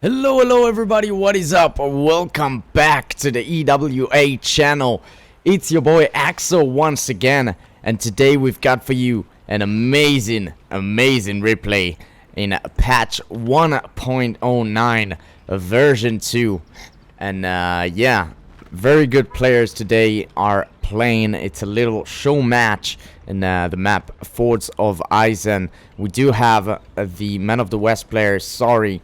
Hello everybody, what is up? Welcome back to the E.W.A channel. It's your boy Axel once again, and today we've got for you an amazing replay in patch 1.09 version 2. And yeah, very good players today are playing. It's a little show match in the map Fords of Eisen. We do have the Man of the West player, sorry,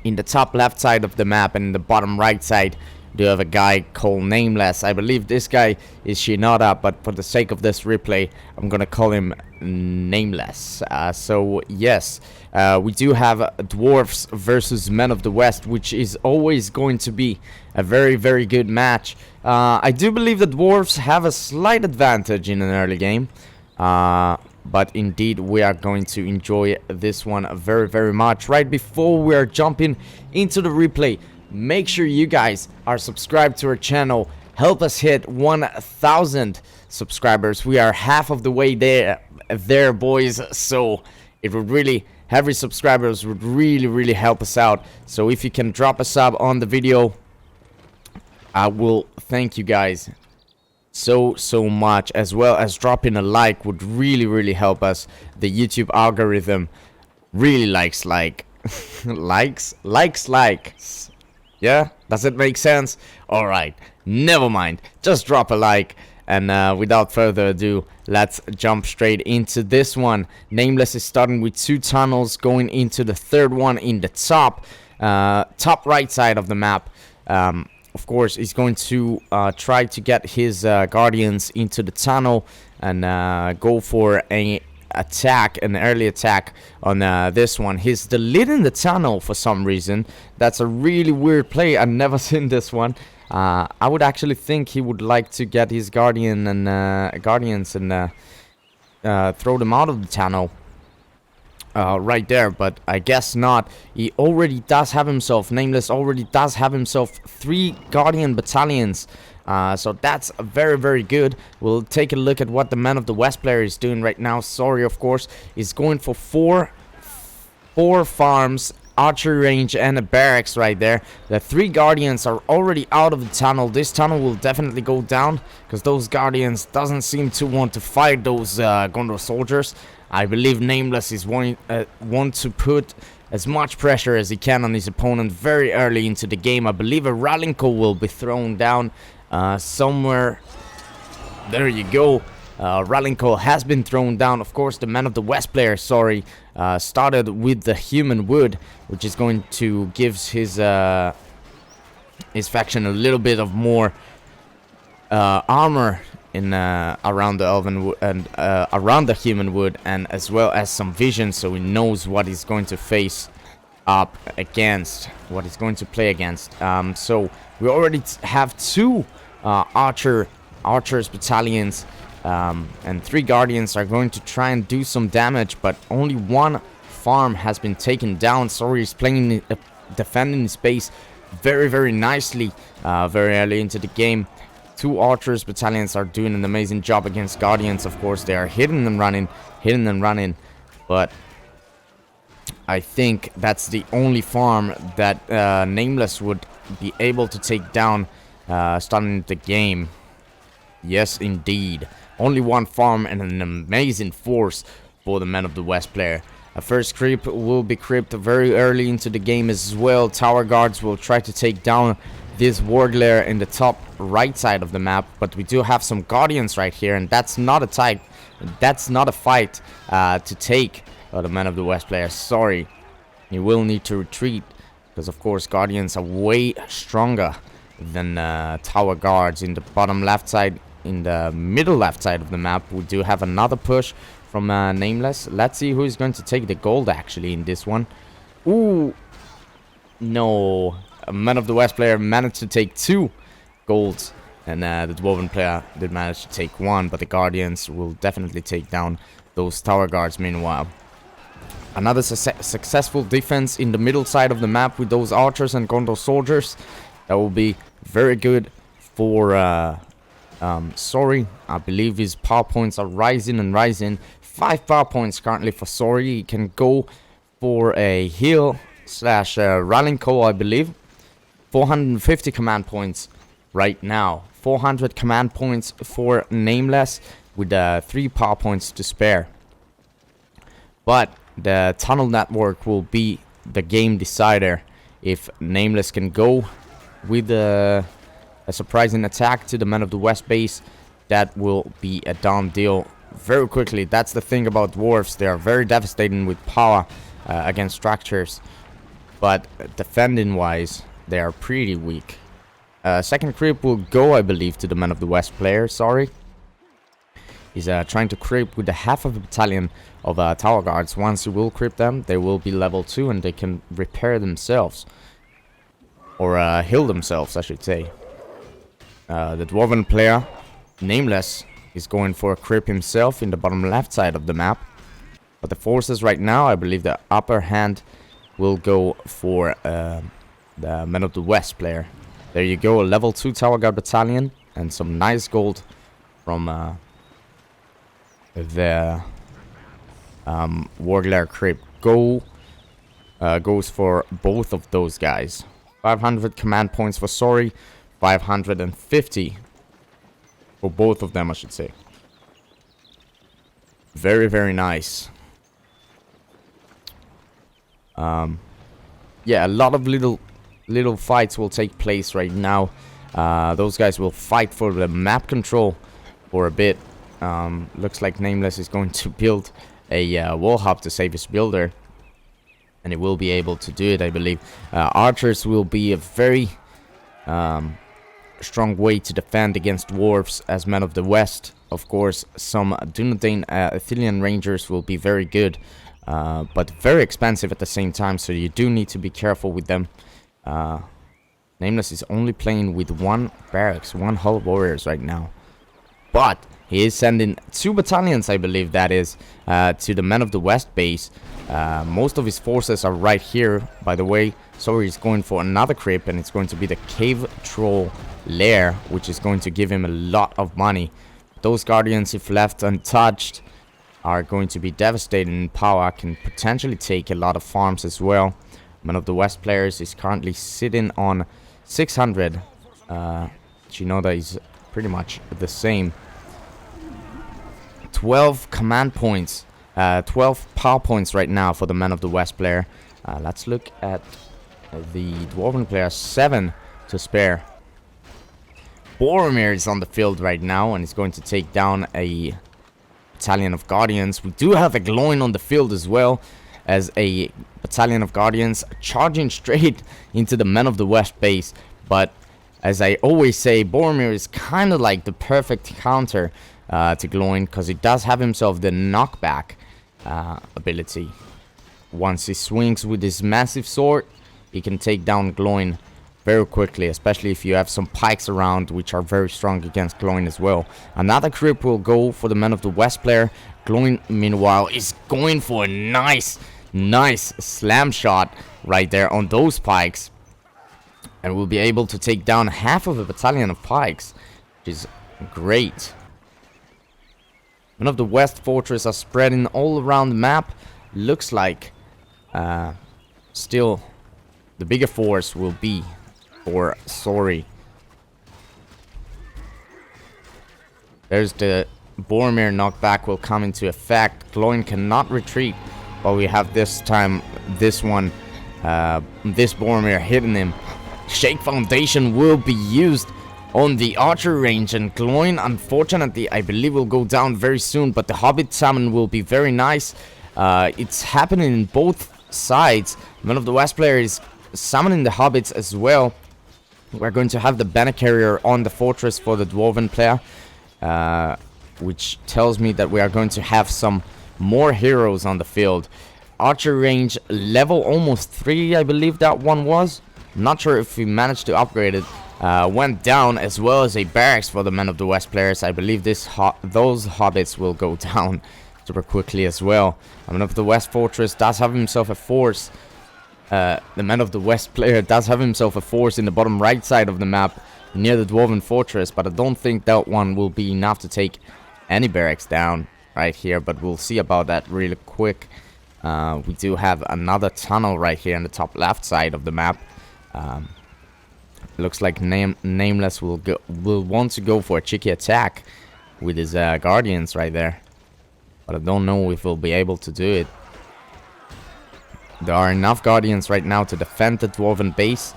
in the top left side of the map, and in the bottom right side do have a guy called Nameless. I believe this guy is Shinada, but for the sake of this replay I'm gonna call him Nameless. So yes, we do have Dwarfs versus Men of the West, which is always going to be a very good match. I do believe the Dwarfs have a slight advantage in an early game, but indeed we are going to enjoy this one very much. Right before we are jumping into the replay, make sure you guys are subscribed to our channel. Help us hit 1,000 subscribers. We are half of the way there boys, so it would really, every subscribers would really help us out. So if you can drop a sub on the video, I will thank you guys so much, as well as dropping a like would really help us. The YouTube algorithm really likes likes. Yeah, does it make sense? All right, never mind, just drop a like. And without further ado, let's jump straight into this one. Nameless is starting with 2 tunnels, going into the third one in the top right side of the map. Of course, he's going to try to get his guardians into the tunnel and go for an early attack on this one. He's deleting the tunnel for some reason. That's a really weird play. I've never seen this one. I would actually think he would like to get his guardians and throw them out of the tunnel. Right there, but I guess not. He already does have himself, Nameless already does have himself 3 Guardian battalions, so that's very good. We'll take a look at what the Man of the West player is doing right now. Sorry, of course, he's going for four farms, archery range, and a barracks right there. The 3 Guardians are already out of the tunnel. This tunnel will definitely go down because those Guardians doesn't seem to want to fight those Gondor soldiers. I believe Nameless is want to put as much pressure as he can on his opponent very early into the game. I believe a rallying call will be thrown down somewhere. There you go. Rallying call has been thrown down. Of course, the Man of the West player, sorry, started with the Human Wood, which is going to give his faction a little bit of more armor in around the Elven Wood and around the Human Wood, and as well as some vision, so he knows what he's going to face up against, what he's going to play against. So we already have 2 archers battalions, and 3 guardians are going to try and do some damage, but only 1 farm has been taken down. Sorry, he's playing defending his base very nicely very early into the game. 2 archers battalions are doing an amazing job against guardians. Of course, they are hitting and running, but I think that's the only farm that Nameless would be able to take down starting the game. Yes, indeed, only 1 farm and an amazing force for the Man of the West player. A first creep will be creeped very early into the game as well. Tower guards will try to take down this warglare in the top right side of the map, but we do have some guardians right here, and that's not a fight to take the Man of the West player. Sorry, you will need to retreat because of course guardians are way stronger than tower guards. In the bottom left side, in the middle left side of the map, we do have another push from Nameless. Let's see who is going to take the gold actually in this one. Ooh, no. A Man of the West player managed to take 2 golds, and the Dwarven player did manage to take 1, but the Guardians will definitely take down those tower guards meanwhile. Another successful defense in the middle side of the map with those archers and Gondor soldiers. That will be very good for Sorry. I believe his power points are rising. 5 power points currently for Sorry. He can go for a heal slash Rallying Co, I believe. 450 command points right now. 400 command points for Nameless with 3 power points to spare. But the tunnel network will be the game decider. If Nameless can go with a surprising attack to the Man of the West base, that will be a done deal very quickly. That's the thing about dwarves. They are very devastating with power against structures. But defending wise, they are pretty weak. Second creep will go, I believe, to the Man of the West player. Sorry. He's trying to creep with the half of a battalion of tower guards. Once you will creep them, they will be level 2 and they can repair themselves. Or heal themselves, I should say. The dwarven player, Nameless, is going for a creep himself in the bottom left side of the map. But the forces right now, I believe the upper hand will go for the Man of the West player. There you go, a level 2 tower guard battalion and some nice gold from the Warglare creep. Goes for both of those guys. 500 command points for Sori, 550 for both of them, I should say. Very, very nice. Yeah, a lot of little fights will take place right now. Those guys will fight for the map control for a bit. Looks like Nameless is going to build a wall hub to save his builder. And he will be able to do it, I believe. Archers will be a very strong way to defend against dwarves as Men of the West. Of course, some Dunedain Athelian Rangers will be very good. But very expensive at the same time, so you do need to be careful with them. Nameless is only playing with 1 barracks, 1 Hull Warriors right now. But he is sending 2 battalions, I believe that is, to the Men of the West base. Most of his forces are right here, by the way. So he's going for another creep, and it's going to be the Cave Troll Lair, which is going to give him a lot of money. Those Guardians, if left untouched, are going to be devastating in power, can potentially take a lot of farms as well. Man of the West players is currently sitting on 600. Shinoda is pretty much the same. 12 command points, 12 power points right now for the Man of the West player. Let's look at the Dwarven player, 7 to spare. Boromir is on the field right now and is going to take down a battalion of Guardians. We do have a Gloin on the field as well as a battalion of Guardians charging straight into the Men of the West base. But as I always say, Boromir is kind of like the perfect counter to Gloin, because he does have himself the knockback ability. Once he swings with his massive sword, he can take down Gloin very quickly, especially if you have some pikes around, which are very strong against Gloin as well. Another creep will go for the Men of the West player. Gloin, meanwhile, is going for a nice slam shot right there on those pikes, and will be able to take down half of a battalion of pikes, which is great. Men of the West fortress are spreading all around the map. Looks like still the bigger force will be for Sori. There's the Boromir knockback will come into effect. Gloin cannot retreat, but we have this time this Boromir hitting him. Shake Foundation will be used on the archer range, and Gloin, unfortunately, I believe will go down very soon, but the Hobbit summon will be very nice. It's happening in both sides. Man of the West player is summoning the Hobbits as well. We're going to have the banner carrier on the fortress for the Dwarven player, which tells me that we are going to have some more heroes on the field. Archer range level almost 3, I believe that one was. Not sure if we managed to upgrade it. Went down, as well as a barracks for the Men of the West players. I believe those Hobbits will go down super quickly as well. Man of the West fortress does have himself a force. The Man of the West player does have himself a force in the bottom right side of the map near the Dwarven fortress, but I don't think that one will be enough to take any barracks down right here, but we'll see about that really quick. We do have another tunnel right here in the top left side of the map. Looks like Nameless will want to go for a cheeky attack with his guardians right there, but I don't know if we'll be able to do it. There are enough guardians right now to defend the dwarven base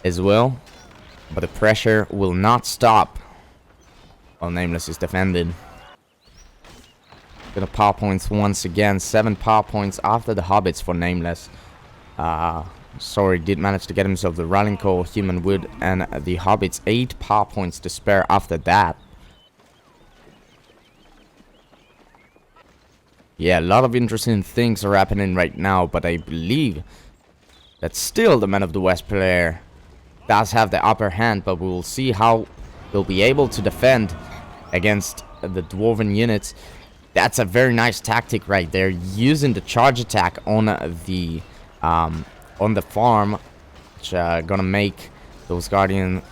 as well, but the pressure will not stop while Nameless is defended. Gonna power points once again. 7 power points after the hobbits for Nameless. Sorry, did manage to get himself the Rallying Call, Human Wood, and the hobbits 8 power points to spare after that. Yeah, a lot of interesting things are happening right now, but I believe that still the Man of the West player does have the upper hand, but we will see how they'll be able to defend against the dwarven units. That's a very nice tactic right there, using the charge attack on the farm, which gonna make those guardians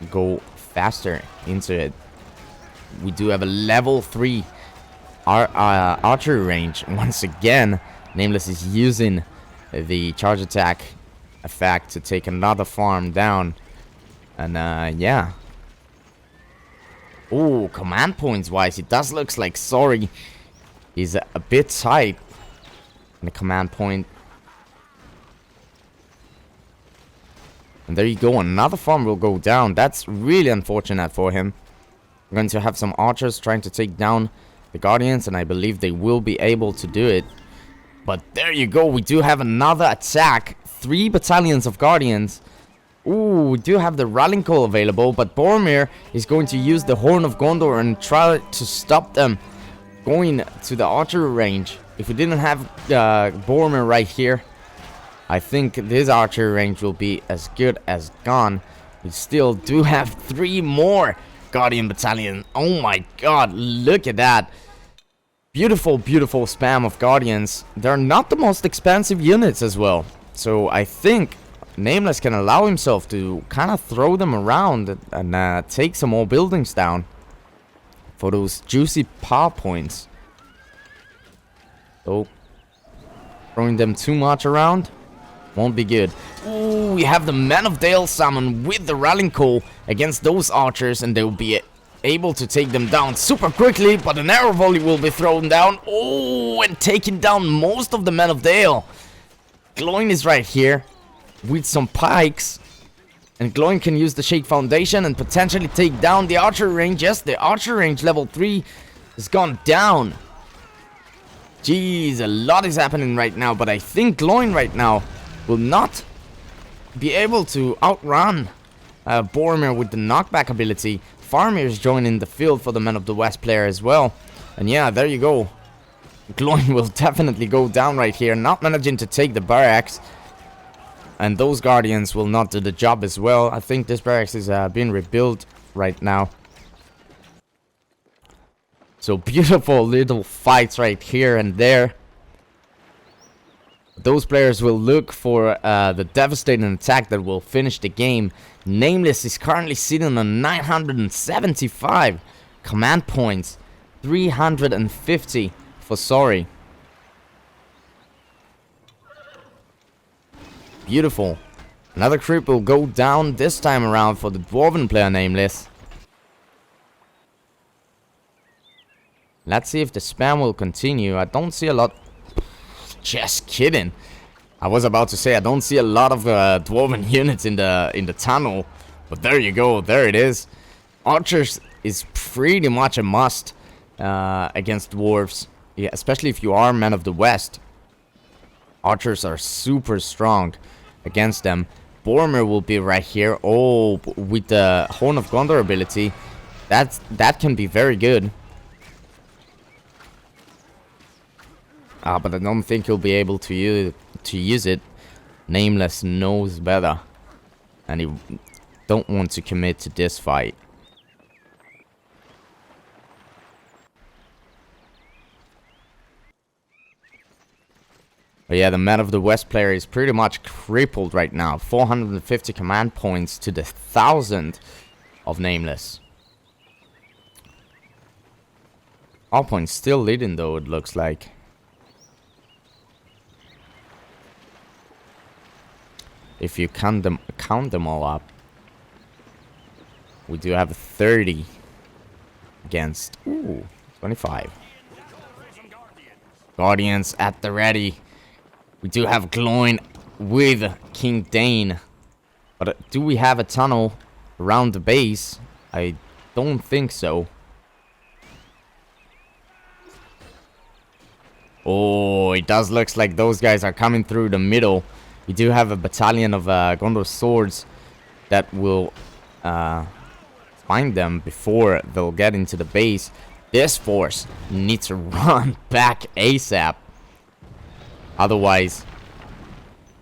go faster into it. We do have a level 3 archery range. Once again, Nameless is using the charge attack effect to take another farm down. And yeah. Oh, command points wise, it does looks like Sorry is a bit tight in the command point. And there you go, another farm will go down. That's really unfortunate for him. We're going to have some archers trying to take down the guardians, and I believe they will be able to do it. But there you go, we do have another attack. 3 battalions of guardians. Ooh, we do have the Rallying Call available, but Boromir is going to use the Horn of Gondor and try to stop them going to the archery range. If we didn't have Boromir right here, I think this archery range will be as good as gone. We still do have 3 more Guardian Battalion. Oh my god, look at that. Beautiful, beautiful spam of Guardians. They're not the most expensive units as well. So I think Nameless can allow himself to kind of throw them around and take some more buildings down for those juicy power points. So throwing them too much around won't be good. Ooh, we have the Man of Dale summon with the Rallying Call against those archers, and they'll be able to take them down super quickly, but an arrow volley will be thrown down. Oh, and taking down most of the Men of Dale. Gloin is right here with some pikes, and Gloin can use the Shake Foundation and potentially take down the archery range. Yes, the archery range level 3 has gone down. Jeez, a lot is happening right now, but I think Gloin right now will not be able to outrun Boromir with the knockback ability. Farmir is joining the field for the Men of the West player as well. And yeah, there you go. Gloin will definitely go down right here, not managing to take the barracks. And those guardians will not do the job as well. I think this barracks is being rebuilt right now. So beautiful little fights right here and there. Those players will look for the devastating attack that will finish the game. Nameless is currently sitting on 975 command points. 350 for Sorry. Beautiful. Another creep will go down this time around for the Dwarven player Nameless. Let's see if the spam will continue. I don't see a lot. Just kidding. I was about to say I don't see a lot of dwarven units in the tunnel, but there you go. There it is. Archers is pretty much a must against dwarves, yeah, especially if you are Men of the West. Archers are super strong against them. Boromir will be right here. Oh, with the Horn of Gondor ability, that can be very good. But I don't think he'll be able to use it. Nameless knows better, and he don't want to commit to this fight. But yeah, the Man of the West player is pretty much crippled right now. 450 command points to the 1,000 of Nameless. All points still leading though, it looks like. If you count them all up. We do have 30 against 25. Guardians at the ready. We do have Gloin with King Dane. But do we have a tunnel around the base? I don't think so. Oh, it does look like those guys are coming through the middle. We do have a battalion of Gondor swords that will find them before they'll get into the base. This force needs to run back ASAP. Otherwise,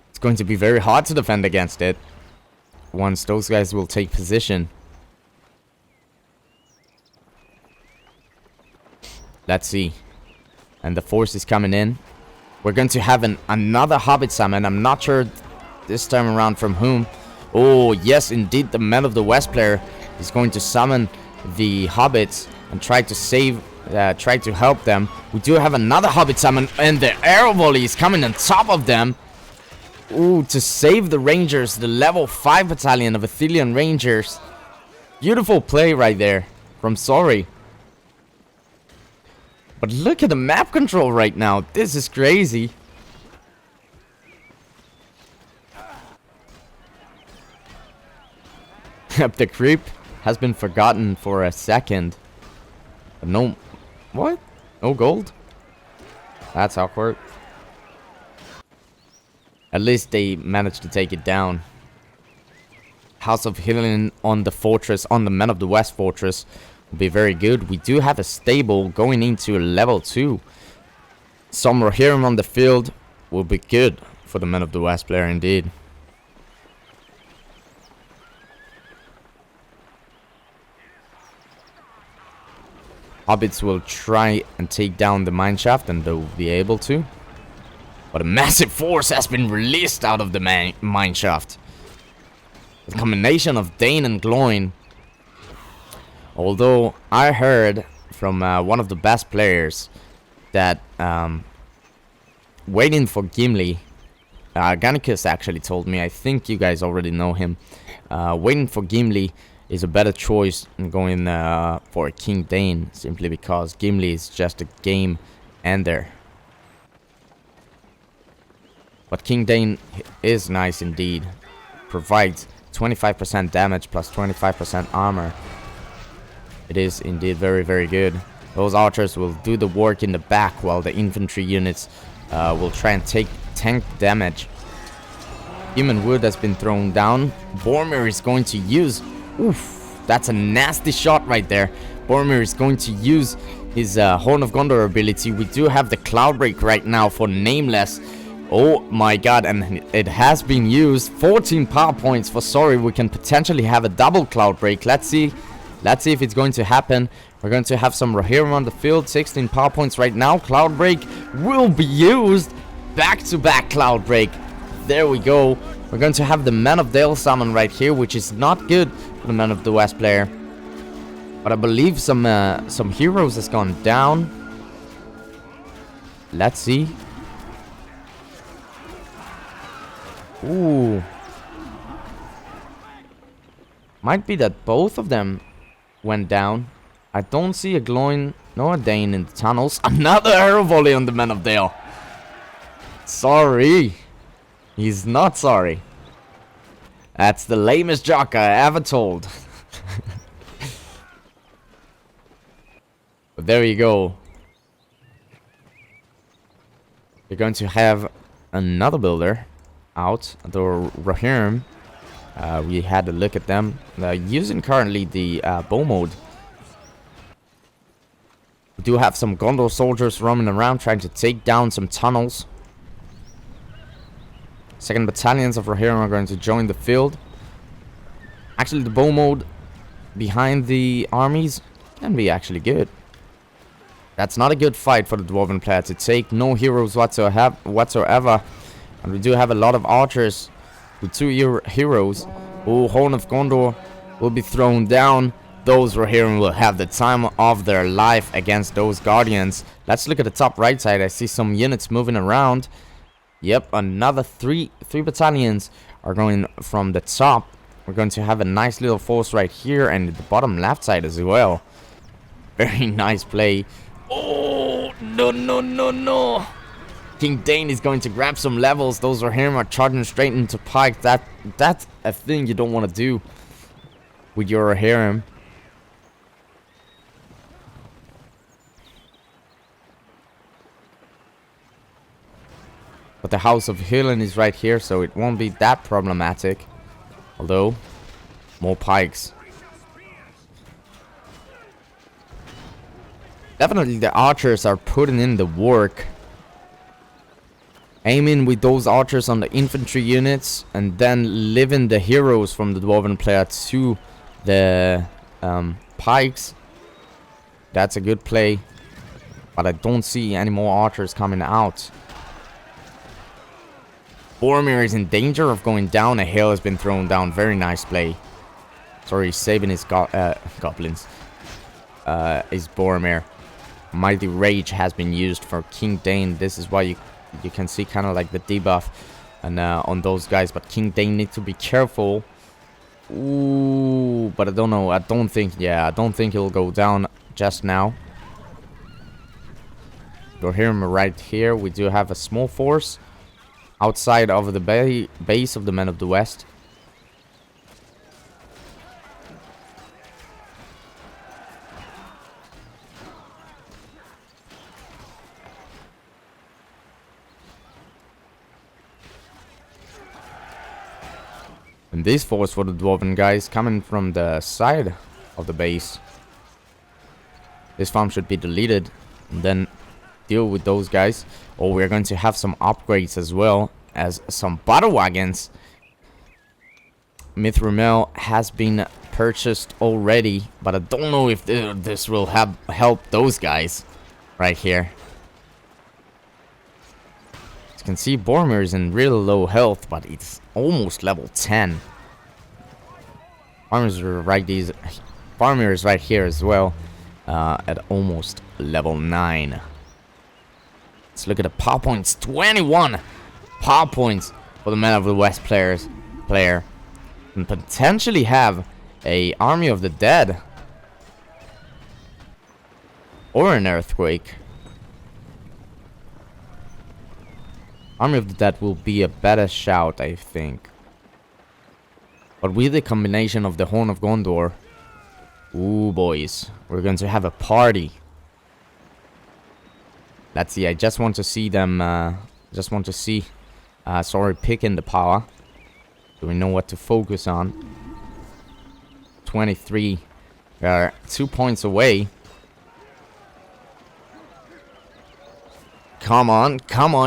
it's going to be very hard to defend against it once those guys will take position. Let's see. And the force is coming in. We're going to have another Hobbit summon. I'm not sure this time around from whom. Oh, yes, indeed, the Men of the West player is going to summon the Hobbits and try to help them. We do have another Hobbit summon, and the arrow volley is coming on top of them. Ooh, to save the Rangers, the level 5 battalion of Athelian Rangers. Beautiful play right there from Sorry. But look at the map control right now. This is crazy. The creep has been forgotten for a second. But no... What? No gold? That's awkward. At least they managed to take it down. House of Healing on the fortress, on the Men of the West fortress, will be very good. We do have a stable going into level 2. Some Rohirrim on the field will be good for the Men of the West player indeed. Hobbits will try and take down the mineshaft, and they'll be able to. But a massive force has been released out of the mineshaft. The combination of Dane and Gloin. Although I heard from one of the best players that waiting for Gimli, Gannicus actually told me, I think you guys already know him, waiting for Gimli is a better choice than going for King Dane, simply because Gimli is just a game ender. But King Dane is nice indeed. Provides 25% damage plus 25% armor. It is indeed very, very good. Those archers will do the work in the back while the infantry units will try and take tank damage. Human wood has been thrown down. Boromir is going to use... Oof, that's a nasty shot right there. Boromir is going to use his Horn of Gondor ability. We do have the Cloud Break right now for Nameless. Oh my god, and it has been used. 14 power points for Sorry. We can potentially have a double Cloud Break. Let's see if it's going to happen. We're going to have some Rohirrim on the field. 16 power points right now. Cloud Break will be used. Back-to-back Cloud Break. There we go. We're going to have the Men of Dale summon right here, which is not good for the Men of the West player. But I believe some heroes has gone down. Let's see. Ooh. Might be that both of them went down. I don't see a Gloin nor a Dane in the tunnels. Another arrow volley on the Men of Dale. Sorry. He's not sorry. That's the lamest joke I ever told. But there you go. You're going to have another builder out, the Rohirrim. We had a look at them. They're using currently the bow mode. We do have some Gondor soldiers roaming around trying to take down some tunnels. Second battalions of Rohirrim are going to join the field. Actually, the bow mode behind the armies can be actually good. That's not a good fight for the Dwarven player to take. No heroes whatsoever. And we do have a lot of archers with 2 heroes. Oh, Horn of Gondor will be thrown down. those Rohirrim will have the time of their life against those Guardians. Let's look at the top right side. I see some units moving around. Yep, another three battalions are going from the top. We're going to have a nice little force right here and the bottom left side as well. Very nice play. Oh, no, no, no, no. King Dane is going to grab some levels. Those Rohirrim are charging straight into Pike. That's a thing you don't want to do with your Rohirrim. But the House of Hillen is right here, so it won't be that problematic. Although, more pikes. Definitely the archers are putting in the work. Aiming with those archers on the infantry units and then living the heroes from the Dwarven player to the pikes. That's a good play. But I don't see any more archers coming out. Boromir is in danger of going down. A hill has been thrown down. Very nice play. Sorry, saving his goblins. Is Boromir. Mighty Rage has been used for King Dane. This is why you can see kind of like the debuff and on those guys. But King Dane needs to be careful. Ooh, but I don't know. I don't think he'll go down just now. Rohirrim right here. We do have a small force outside of the base of the Men of the West. And this force for the Dwarven guys coming from the side of the base. This farm should be deleted and then deal with those guys. Or we're going to have some upgrades as well as some battle wagons. Mithril has been purchased already, but I don't know if this will help those guys right here. As you can see, Boromir is in real low health, but it's almost level 10. Boromir is right here as well, at almost level 9. Let's look at the power points. 21 power points for the Men of the West player. And potentially have a Army of the Dead. Or an Earthquake. Army of the Dead will be a better shout, I think. But with the combination of the Horn of Gondor. Ooh, boys. We're going to have a party. Let's see, I just want to see them, picking the power. So we know what to focus on. 23. We are 2 points away. Come on,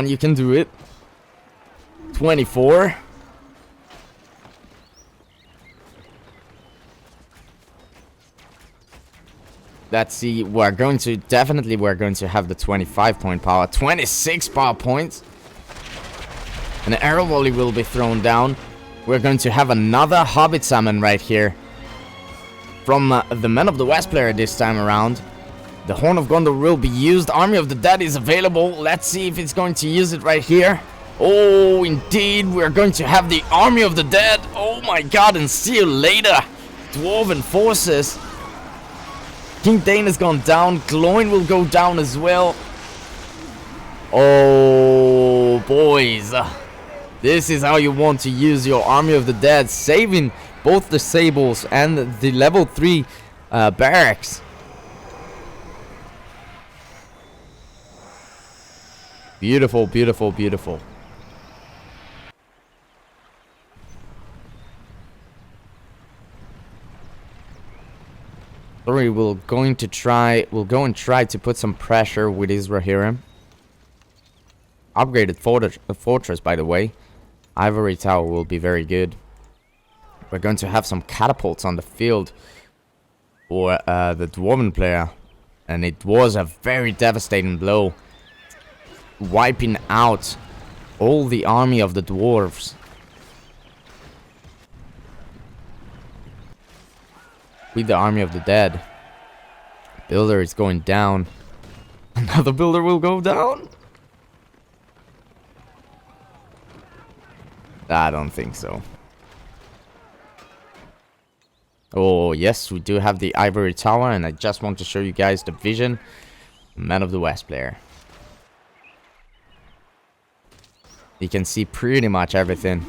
you can do it. 24. Let's see, we're going to have the 25 point power. 26 power points. An arrow volley will be thrown down. We're going to have another Hobbit summon right here. From the Men of the West player this time around. The Horn of Gondor will be used. Army of the Dead is available. Let's see if it's going to use it right here. Oh, indeed, we're going to have the Army of the Dead. Oh my god, and see you later. Dwarven forces. King Dane has gone down. Gloin will go down as well. Oh, boys. This is how you want to use your Army of the Dead. Saving both the Sables and the level 3 barracks. Beautiful, beautiful, beautiful. Sorry, we'll go and try to put some pressure with his Rohirrim. Upgraded fortress, by the way. Ivory Tower will be very good. We're going to have some catapults on the field for the Dwarven player. And it was a very devastating blow. Wiping out all the army of the dwarves. with the army of the dead. Builder is going down. Another builder will go down? I don't think so. Oh, yes, we do have the Ivory Tower, and I just want to show you guys the vision. Man of the West player. You can see pretty much everything.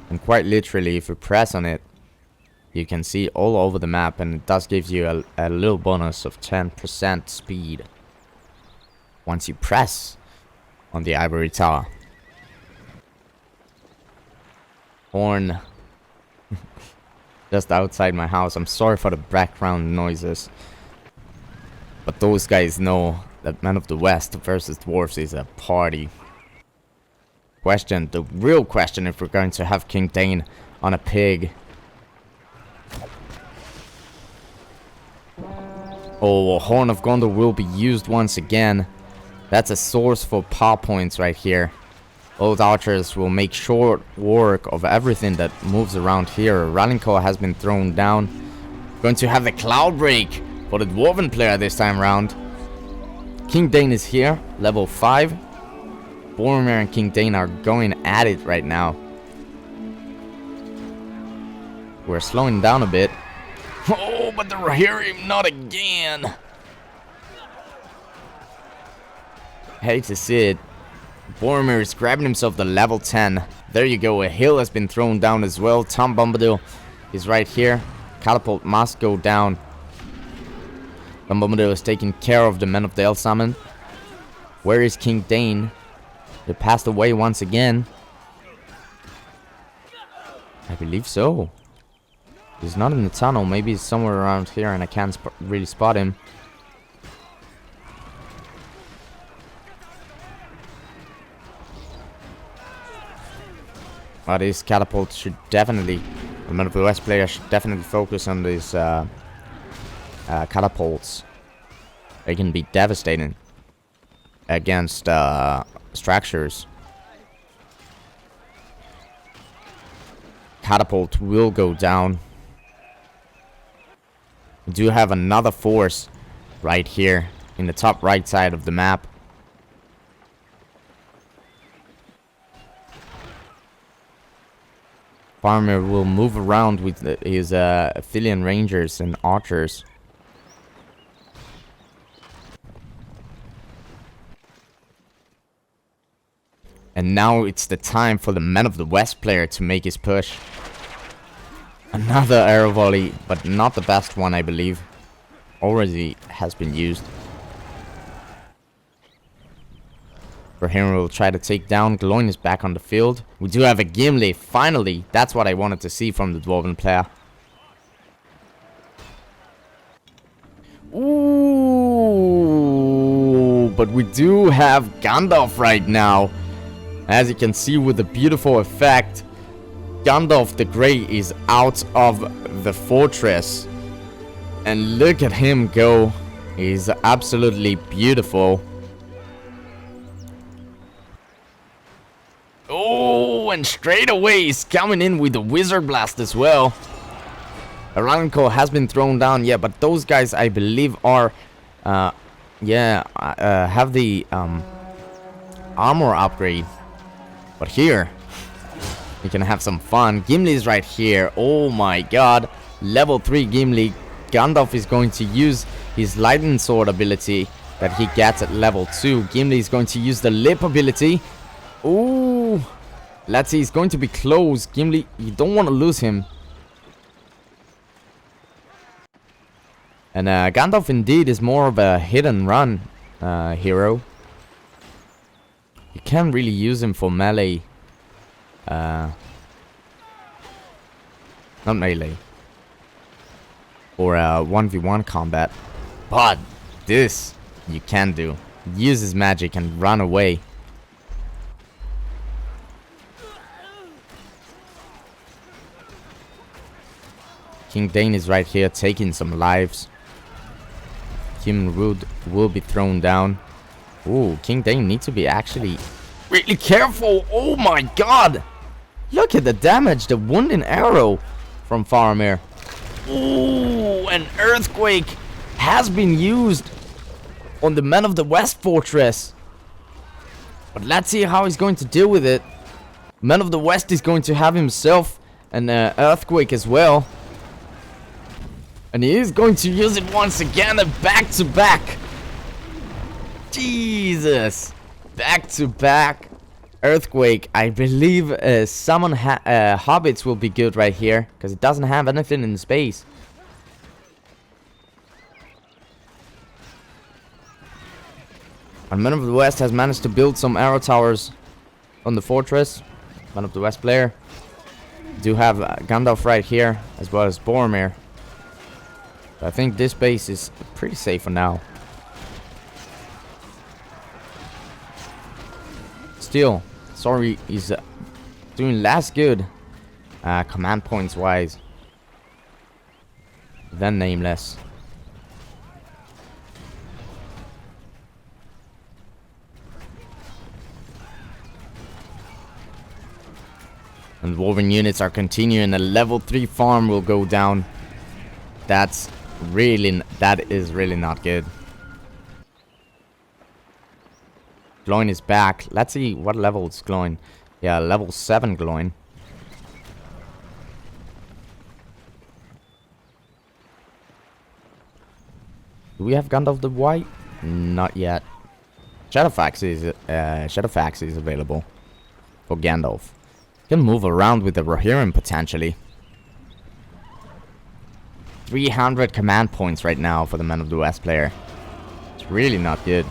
And quite literally, if you press on it, you can see all over the map, and it does give you a little bonus of 10% speed once you press on the Ivory Tower. Horn just outside my house. I'm sorry for the background noises, but those guys know that Man of the West versus Dwarves is a party. The real question, if we're going to have King Dane on a pig. Oh, Horn of Gondor will be used once again. That's a source for power points right here. Old archers will make short work of everything that moves around here. Rallying Call has been thrown down. Going to have the Cloud Break for the Dwarven player this time around. King Dane is here, level 5. Boromir and King Dane are going at it right now. We're slowing down a bit. Oh, but they're hearing not again. Hate to see it. Boromir is grabbing himself the level 10. There you go, a hill has been thrown down as well. Tom Bombadil is right here. Catapult must go down. Tom Bombadil is taking care of the Men of the El Summon. Where is King Dane? They passed away once again. I believe so. He's not in the tunnel. Maybe he's somewhere around here and I can't really spot him. But his catapult should definitely, the Man of the West player should definitely focus on these catapults. They can be devastating against structures. Catapult will go down. We do have another force right here in the top right side of the map. Farmer will move around with his Athelian Rangers and Archers. And now it's the time for the Man of the West player to make his push. Another arrow volley, but not the best one, I believe. Already has been used. Rohirrim will try to take down. Gloin is back on the field. We do have a Gimli, finally. That's what I wanted to see from the Dwarven player. Ooh, but we do have Gandalf right now. As you can see with the beautiful effect, Gandalf the Grey is out of the fortress. And look at him go. He's absolutely beautiful. Oh, and straight away he's coming in with the Wizard Blast as well. Aranko has been thrown down, yeah, but those guys I believe are, have the armor upgrade. But here, we can have some fun. Gimli's right here. Oh my god. Level 3 Gimli. Gandalf is going to use his Lightning Sword ability that he gets at level 2. Gimli is going to use the Lip ability. Ooh. Let's see, he's going to be close. Gimli, you don't want to lose him. And Gandalf indeed is more of a hit and run hero. You can't really use him for melee. Not melee. Or 1v1 combat. But this you can do. Use his magic and run away. King Dane is right here taking some lives. Human Root will be thrown down. Ooh, King Dane needs to be actually really careful. Oh my god! Look at the damage, the wounding arrow from Faramir. Ooh, an earthquake has been used on the Men of the West fortress. But let's see how he's going to deal with it. Men of the West is going to have himself an earthquake as well. And he is going to use it once again, back to back. Jesus. Back to back earthquake. I believe summon hobbits will be good right here, because it doesn't have anything in space. And Men of the West has managed to build some arrow towers on the fortress. Men of the West player. Do have Gandalf right here, as well as Boromir. But I think this base is pretty safe for now. Still, sorry, he's doing less good command points wise than Nameless. And Dwarven units are continuing. A level 3 farm will go down. That is really not good. Gloin is back. Let's see what level it's Gloin. Yeah, level 7 Gloin. Do we have Gandalf the White? Not yet. Shadowfax is available for Gandalf. Can move around with the Rohirrim potentially. 300 command points right now for the Men of the West player. It's really not good.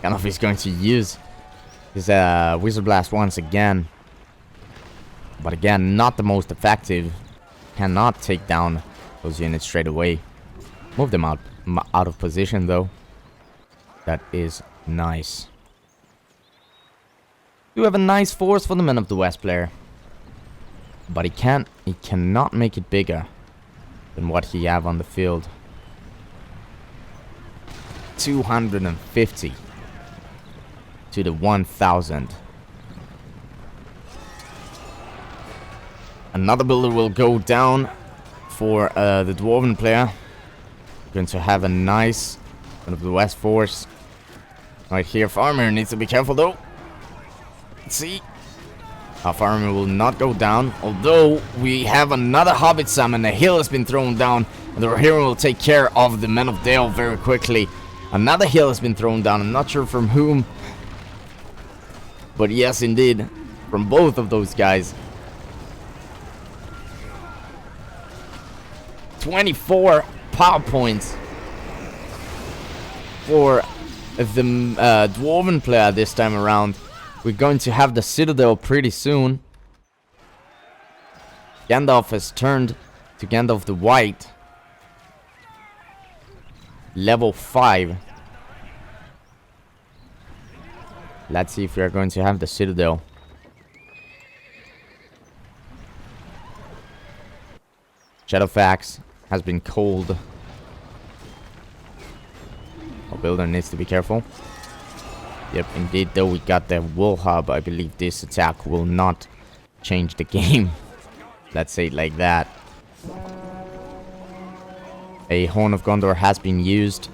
Gandalf is going to use his Wizard Blast once again. But again, not the most effective. Cannot take down those units straight away. Move them out of position though. That is nice. You have a nice force for the Men of the West player. But he cannot make it bigger than what he have on the field. 250 to the 1000. Another builder will go down for the Dwarven player. Going to have a nice Men of the West force right here. Farmer needs to be careful though. Let's see. Our farmer will not go down, although we have another Hobbit summon. A hill has been thrown down, and the Rohirrim will take care of the Men of Dale very quickly. Another hill has been thrown down. I'm not sure from whom, but yes, indeed, from both of those guys. 24 power points for the Dwarven player this time around. We're going to have the Citadel pretty soon. Gandalf has turned to Gandalf the White. Level 5. Let's see if we are going to have the Citadel. Shadowfax has been cold. Our builder needs to be careful. Yep, indeed, though we got the Wool Hub, I believe this attack will not change the game. Let's say it like that. A Horn of Gondor has been used.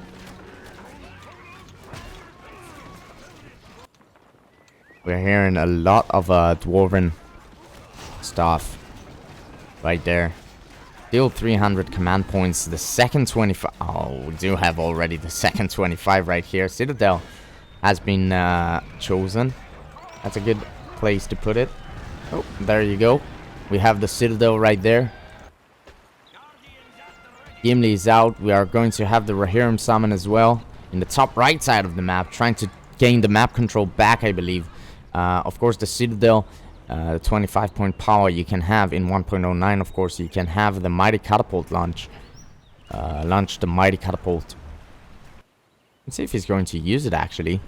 We're hearing a lot of Dwarven stuff right there. Still 300 command points. The second 25. Oh, we do have already the second 25 right here. Citadel has been chosen. That's a good place to put it. Oh, there you go. We have the Citadel right there. Gimli is out. We are going to have the Rohirrim summon as well in the top right side of the map, trying to gain the map control back, I believe. Of course, the Citadel, 25 point power you can have in 1.09. Of course, you can have the Mighty Catapult launch. Launch the Mighty Catapult. Let's see if he's going to use it actually.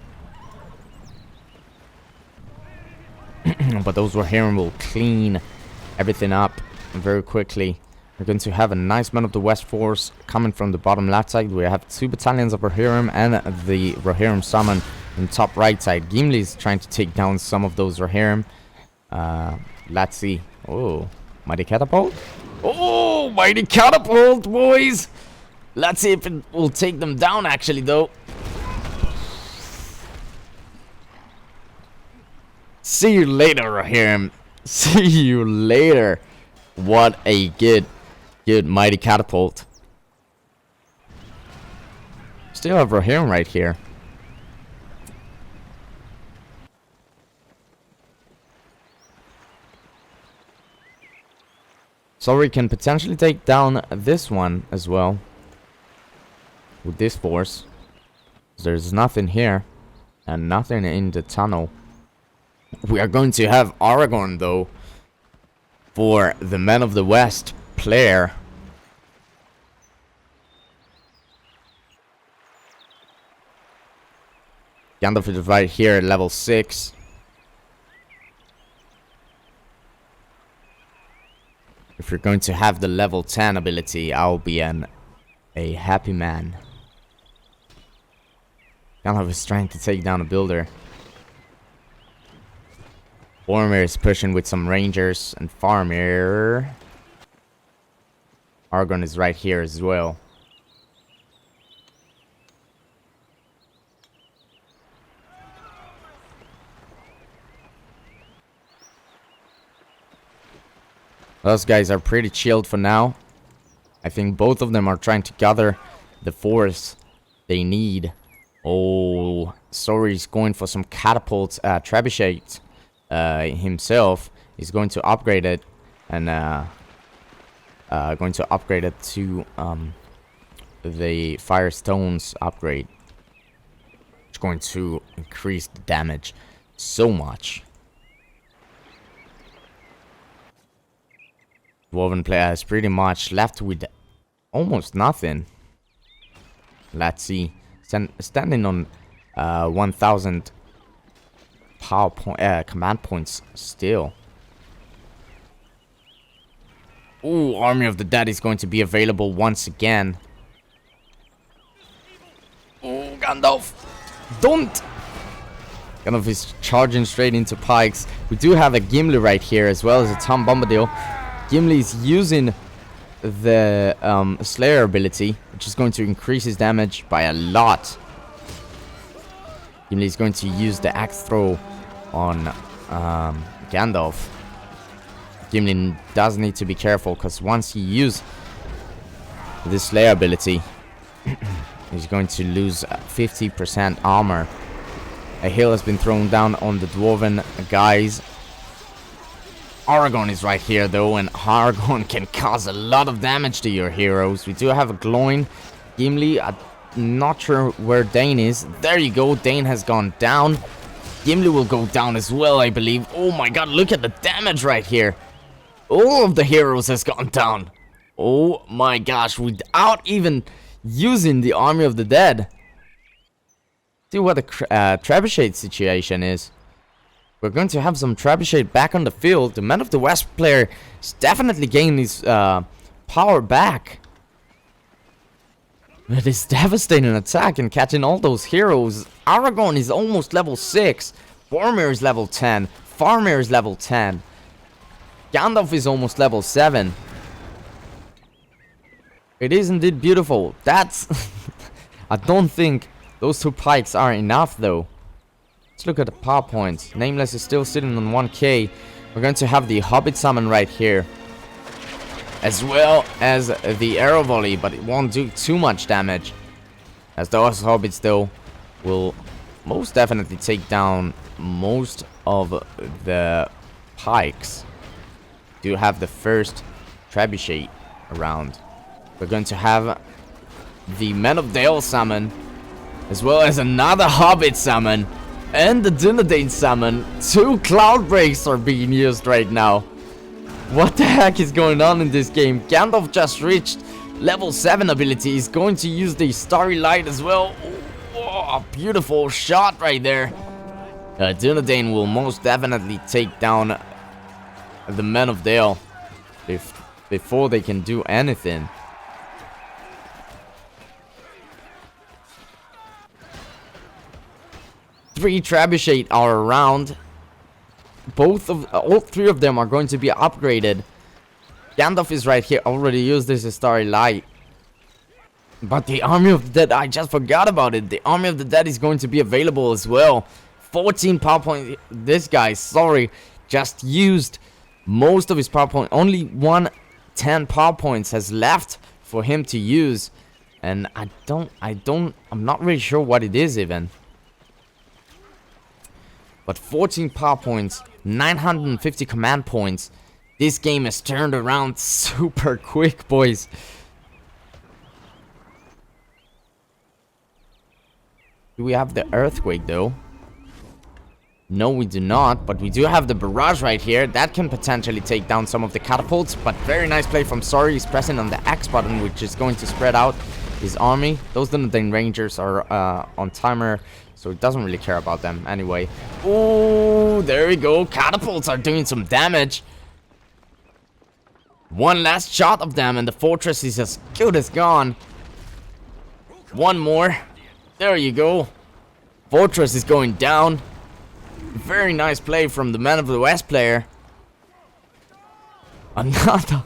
But those Rohirrim will clean everything up very quickly. We're going to have a nice Men of the West force coming from the bottom left side. We have 2 battalions of Rohirrim and the Rohirrim summon in top right side. Gimli is trying to take down some of those Rohirrim. Let's see. Oh, Mighty Catapult. Oh, mighty catapult, boys. Let's see if it will take them down, actually, though. See you later, Rahim. See you later. What a good mighty catapult. Still have Rahim right here. So we can potentially take down this one as well. With this force. There's nothing here. And nothing in the tunnel. We are going to have Aragorn though. For the Men of the West player. Gandalf is right here at level 6. If you're going to have the level 10 ability, I'll be a happy man. Gandalf is trying to take down a builder. Boromir is pushing with some rangers and Faramir. Aragorn is right here as well. Those guys are pretty chilled for now. I think both of them are trying to gather the force they need. Oh, Sori's going for some catapults. Trebuchet himself is going to upgrade it. And going to upgrade it to the Firestone's upgrade. It's going to increase the damage so much. Dwarven player is pretty much left with almost nothing. Let's see. Standing on 1,000 command points still. Ooh, Army of the Dead is going to be available once again. Oh, Gandalf. Don't! Gandalf is charging straight into pikes. We do have a Gimli right here as well as a Tom Bombadil. Gimli is using the Slayer ability, which is going to increase his damage by a lot. Gimli is going to use the axe throw on Gandalf. Gimli does need to be careful because once he uses the Slayer ability, he's going to lose 50% armor. A hill has been thrown down on the Dwarven guys. Aragorn is right here though, and Aragorn can cause a lot of damage to your heroes. We do have a Gloin. Gimli, I'm not sure where Dane is. There you go, Dane has gone down. Gimli will go down as well, I believe. Oh my god, look at the damage right here. All of the heroes has gone down. Oh my gosh, without even using the Army of the Dead. See what the Trebuchet situation is. We're going to have some Trebuchet back on the field. The Men of the West player is definitely gaining his power back. It is devastating attack and catching all those heroes. Aragorn is almost level 6. Boromir is level 10. Faramir is level 10. Gandalf is almost level 7. It is indeed beautiful. That's... I don't think those 2 pikes are enough though. Let's look at the power points. Nameless is still sitting on 1k. We're going to have the Hobbit summon right here. As well as the arrow volley, but it won't do too much damage. As those Hobbits though will most definitely take down most of the pikes. Do have the first Trebuchet around. We're going to have the Men of Dale summon, as well as another Hobbit summon. And the Dunedain summon. 2 cloud breaks are being used right now. What the heck is going on in this game? Gandalf just reached level 7 ability. He's going to use the Starry Light as well. Oh, a beautiful shot right there. Dunedain will most definitely take down the Men of Dale before they can do anything. Three Trebuchet are around. All 3 of them are going to be upgraded. Gandalf is right here. Already used this Starry Light. But the Army of the Dead, I just forgot about it. The Army of the Dead is going to be available as well. 14 power point. This guy, sorry, just used most of his power point. Only 10 power points has left for him to use. And I'm not really sure what it is even. But 14 power points, 950 command points. This game has turned around super quick, boys. Do we have the earthquake though? No, we do not, but we do have the barrage right here. That can potentially take down some of the catapults, but very nice play from Sorry. He's pressing on the X button, which is going to spread out his army. Those Dunedin Rangers are on timer, so it doesn't really care about them anyway. Oh, there we go. Catapults are doing some damage. One last shot of them, and the fortress is as good as gone. One more. There you go. Fortress is going down. Very nice play from the Man of the West player. Another.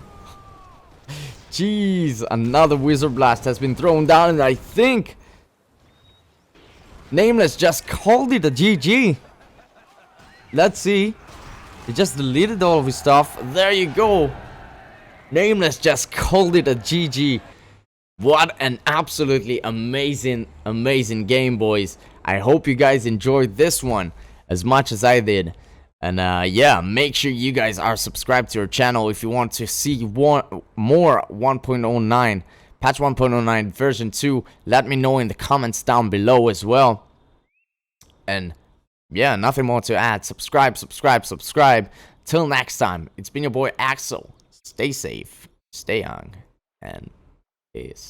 Jeez, another Wizard Blast has been thrown down, and I think Nameless just called it a GG. Let's see. He just deleted all of his stuff. There you go. Nameless just called it a GG. What an absolutely amazing game, boys. I hope you guys enjoyed this one as much as I did. And yeah, make sure you guys are subscribed to our channel if you want to see more 1.09, patch 1.09 version 2. Let me know in the comments down below as well. And yeah, nothing more to add. Subscribe. Till next time, it's been your boy Axel. Stay safe, stay young, and peace.